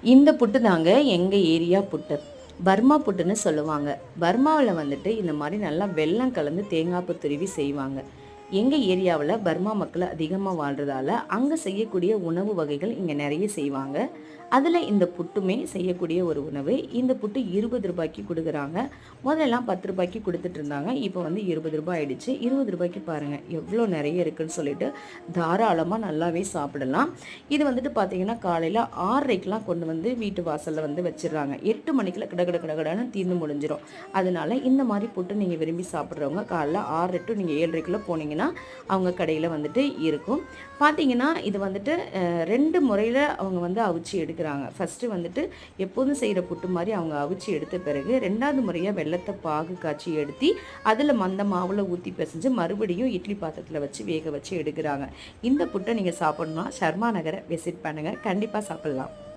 இந்த புட்டு தாங்க எங்கள் ஏரியா புட்டு. பர்மா புட்டுன்னு சொல்லுவாங்க. பர்மாவில் வந்துட்டு இந்த மாதிரி நல்லா வெல்லம் கலந்து தேங்காய் பூ துருவி செய்வாங்க. எங்கள் ஏரியாவில் பர்மா மக்கள் அதிகமாக வாழ்கிறதால அங்கே செய்யக்கூடிய உணவு வகைகள் இங்கே நிறைய செய்வாங்க. அதில் இந்த புட்டுமே செய்யக்கூடிய ஒரு உணவு. இந்த புட்டு 20 ரூபாய்க்கு கொடுக்குறாங்க. முதலெல்லாம் 10 ரூபாய்க்கு கொடுத்துட்டு இருந்தாங்க. இப்போ வந்து 20 ரூபாய் ஆயிடுச்சு. 20 ரூபாய்க்கு பாருங்கள் எவ்வளோ நிறைய இருக்குதுன்னு சொல்லிட்டு தாராளமாக நல்லாவே சாப்பிடலாம். இது வந்துட்டு பார்த்தீங்கன்னா காலையில் 6:30க்கெலாம் கொண்டு வந்து வீட்டு வாசலில் வந்து வச்சிடுறாங்க. 8 மணிக்கெல்லாம் கடகடன்னு தீர்ந்து முடிஞ்சிடும். அதனால இந்த மாதிரி புட்டு நீங்கள் விரும்பி சாப்பிட்றவங்க காலைல 6 டு நீங்கள் 7:30க்குள்ளே போனீங்கன்னா அவங்க கடையில் வந்துட்டு இருக்கும். பார்த்தீங்கன்னா இது வந்துட்டு 2 முறையில் அவங்க வந்து அவிச்சு எடுக்கிறாங்க. ஃபஸ்ட்டு வந்துட்டு எப்போதும் செய்கிற புட்டு மாதிரி அவங்க அவிச்சு எடுத்த பிறகு 2வது முறையாக வெள்ளத்தை பாகு காய்ச்சி எடுத்து அதில் மந்த மாவில் ஊற்றி பிசைஞ்சு மறுபடியும் இட்லி பாத்திரத்தில் வச்சு வேக வச்சு எடுக்கிறாங்க. இந்த புட்டை நீங்கள் சாப்பிட்ணுன்னா ஷர்மா நகரை விசிட் பண்ணுங்கள். கண்டிப்பாக சாப்பிட்லாம்.